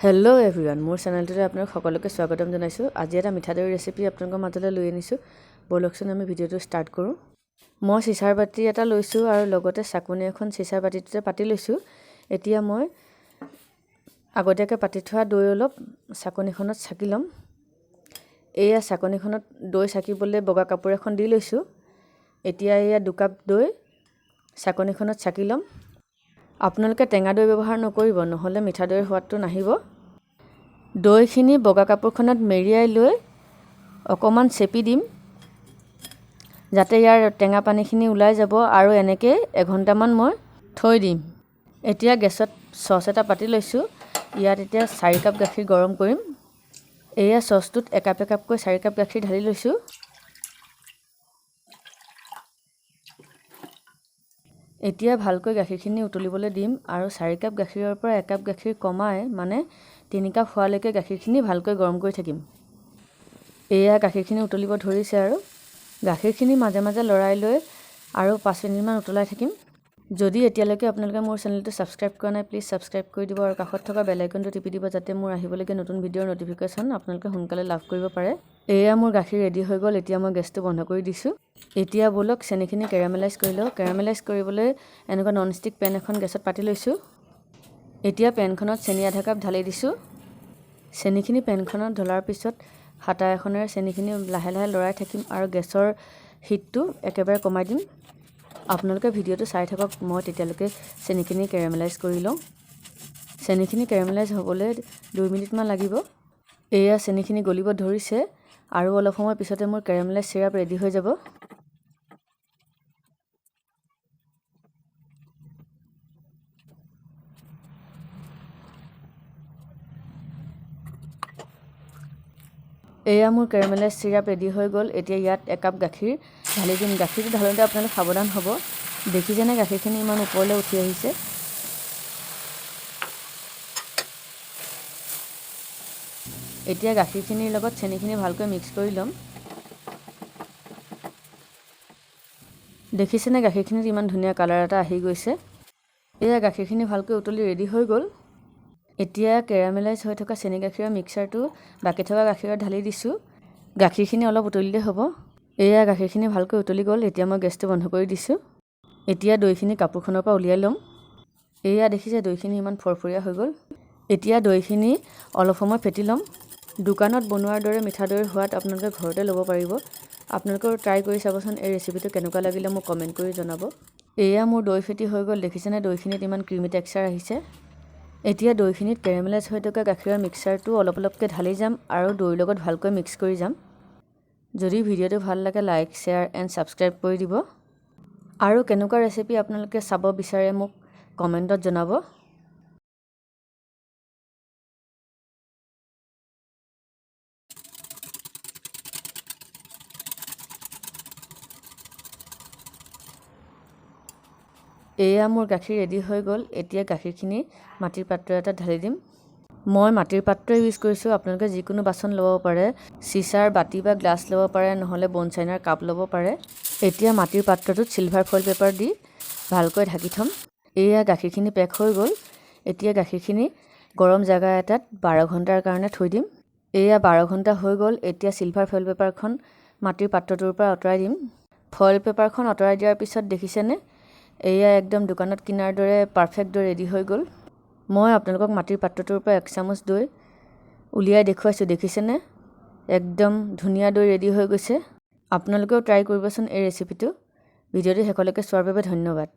Hello' everyone, মোৰ চেনেলটোতে আপোনাক সকলোকে স্বাগতম জনাইছোঁ। আজি এটা মিঠা দৈৰ ৰেচিপি আপোনালোকৰ মাজলৈ লৈ আনিছোঁ। ব'লকচোন আমি ভিডিঅ'টো ষ্টাৰ্ট কৰোঁ। মই চিচাৰ বাতি এটা লৈছোঁ আৰু লগতে চাকনি এখন চিচাৰ বাতিটোতে পাতি লৈছোঁ। এতিয়া মই আগতীয়াকৈ পাতি থোৱা দৈ অলপ চাকনিখনত চাকি ল'ম। এয়া চাকনিখনত দৈ চাকিবলৈ বগা কাপোৰ এখন দি লৈছোঁ। এতিয়া এয়া 2 কাপ দৈ চাকনিখনত চাকি ল'ম। আপোনালোকে টেঙা দৈ ব্যৱহাৰ নকৰিব, নহ'লে মিঠা দৈৰ সোৱাদটো নাহিব। দৈখিনি বগা কাপোৰখনত মেৰিয়াই লৈ অকণমান চেপি দিম, যাতে ইয়াৰ টেঙা পানীখিনি ওলাই যাব, আৰু এনেকৈ এঘণ্টামান মই থৈ দিম। এতিয়া গেছত চচ এটা পাতি লৈছোঁ। ইয়াত এতিয়া 4 কাপ গাখীৰ গৰম কৰিম। এয়া চচটোত একাপকৈ 4 কাপ গাখীৰ ঢালি লৈছোঁ। এতিয়া ভালকৈ গাখীৰখিনি উতলিবলৈ দিম আৰু 4 কাপ গাখীৰৰ পৰা 1 কাপ গাখীৰ কমাই মানে 3 কাপ হোৱালৈকে গাখীৰখিনি ভালকৈ গৰম কৰি থাকিম। এয়া গাখীৰখিনি উতলিব ধৰিছে আৰু গাখীৰখিনি মাজে মাজে লৰাই লৈ আৰু 5 মিনিটমান উতলাই থাকিম। যদি এতিয়ালৈকে আপোনালোকে মোৰ চেনেলটো ছাবস্ক্ৰাইব কৰা নাই, প্লিজ ছাবস্ক্ৰাইব কৰি দিব আৰু কাষত থকা বেল আইকনটো টিপি দিব, যাতে মোৰ আহিবলগীয়া নতুন ভিডিঅ'ৰ ন'টিফিকেশ্যন আপোনালোকে সোনকালে লাভ কৰিব পাৰে। এয়া মোৰ গাখীৰ ৰেডি হৈ গ'ল। এতিয়া মই গেছটো বন্ধ কৰি দিছোঁ। এতিয়া ব'লক চেনিখিনি কেৰামেলাইজ কৰি লওঁ। কেৰামেলাইজ কৰিবলৈ এনেকুৱা ননষ্টিক পেন এখন গেছত পাতি লৈছোঁ। এতিয়া পেনখনত চেনি আধা কাপ ঢালি দিছোঁ। চেনিখিনি পেনখনত ঢলাৰ পিছত হাতা এখনেৰে চেনিখিনি লাহে লাহে লৰাই থাকিম আৰু গেছৰ হিটটো একেবাৰে কমাই দিম। আপোনালোকে ভিডিঅ'টো চাই থাকক, মই তেতিয়ালৈকে চেনিখিনি কেৰামেলাইজ কৰি লওঁ। চেনিখিনি কেৰামেলাইজ হ'বলৈ 2 মিনিটমান লাগিব। এয়া চেনিখিনি গলিব ধৰিছে আৰু অলপ সময় পিছতে মোৰ কেৰামেলাইজ চিৰাপ ৰেডি হৈ যাব। এয়া মোৰ কেৰামেলাইজ চিৰাপ ৰেডি হৈ গ'ল। এতিয়া ইয়াত 1 কাপ গাখীৰ ঢালি দিম। গাখীৰটো ঢালোঁতে আপোনালোক সাৱধান হ'ব। দেখিছেনে গাখীৰখিনি ইমান ওপৰলৈ উঠি আহিছে। এতিয়া গাখীৰখিনিৰ লগত চেনিখিনি ভালকৈ মিক্স কৰি ল'ম। দেখিছেনে গাখীৰখিনিত ইমান ধুনীয়া কালাৰ এটা আহি গৈছে। এয়া গাখীৰখিনি ভালকৈ উতলি ৰেডি হৈ গ'ল। এতিয়া কেৰামেলাইজ হৈ থকা চেনি গাখীৰৰ মিক্সাৰটো বাকী থকা গাখীৰত ঢালি দিছোঁ। গাখীৰখিনি অলপ উতলিলে হ'ব। এয়া গাখীৰখিনি ভালকৈ উতলি গ'ল। এতিয়া মই গেছটো বন্ধ কৰি দিছোঁ। এতিয়া দৈখিনি কাপোৰখনৰ পৰা উলিয়াই ল'ম। এয়া দেখিছে দৈখিনি ইমান ফৰফৰীয়া হৈ গ'ল। এতিয়া দৈখিনি অলপ সময় ফেটি ল'ম। দোকানত বনোৱাৰ দৰে মিঠা দৈৰ সোৱাদ আপোনালোকে ঘৰতে ল'ব পাৰিব। আপোনালোকেও ট্ৰাই কৰি চাবচোন। এই ৰেচিপিটো কেনেকুৱা লাগিলে মোক কমেণ্ট কৰি জনাব। এয়া মোৰ দৈ ফেটি হৈ গ'ল। দেখিছেনে দৈখিনিত ইমান ক্ৰিমি টেক্সচাৰ আহিছে। এতিয়া দৈখিনিত কেৰামেলাইজ হৈ থকা গাখীৰৰ মিক্সাৰটো অলপ অলপকৈ ঢালি যাম আৰু দৈৰ লগত ভালকৈ মিক্স কৰি যাম। যদি ভিডিঅ'টো ভাল লাগে, লাইক, শ্বেয়াৰ এণ্ড ছাবস্ক্ৰাইব কৰি দিব। আৰু কেনেকুৱা ৰেচিপি আপোনালোকে চাব বিচাৰে মোক কমেণ্টত জনাব। এয়া মোৰ গাখীৰ ৰেডি হৈ গ'ল। এতিয়া গাখীৰখিনি মাটিৰ পাত্ৰ এটাত ঢালি দিম। মই মাটিৰ পাত্ৰ ইউজ কৰিছোঁ। আপোনালোকে যিকোনো বাচন ল'ব পাৰে। চিচাৰ বাতি বা গ্লাছ ল'ব পাৰে, নহ'লে বন চাইনাৰ কাপ ল'ব পাৰে। এতিয়া মাটিৰ পাত্ৰটোত চিলভাৰ ফইল পেপাৰ দি ভালকৈ ঢাকি থ'ম। এয়া গাখীৰখিনি পেক হৈ গ'ল। এতিয়া গাখীৰখিনি গৰম জেগা এটাত 12 ঘণ্টাৰ কাৰণে থৈ দিম। এয়া 12 ঘণ্টা হৈ গ'ল। এতিয়া চিলভাৰ ফইল পেপাৰখন মাটিৰ পাত্ৰটোৰ পৰা আঁতৰাই দিম। ফইল পেপাৰখন আঁতৰাই দিয়াৰ পিছত দেখিছেনে, এয়া একদম দোকানত কিনাৰ দৰে পাৰফেক্ট দৈ ৰেডি হৈ গ'ল। মই আপোনালোকক মাটিৰ পাত্ৰটোৰ পৰা 1 চামুচ দৈ উলিয়াই দেখুৱাইছোঁ। দেখিছেনে একদম ধুনীয়া দৈ ৰেডি হৈ গৈছে। আপোনালোকেও ট্ৰাই কৰিবচোন এই ৰেচিপিটো। ভিডিঅ'টো শেষলৈকে চোৱাৰ বাবে ধন্যবাদ।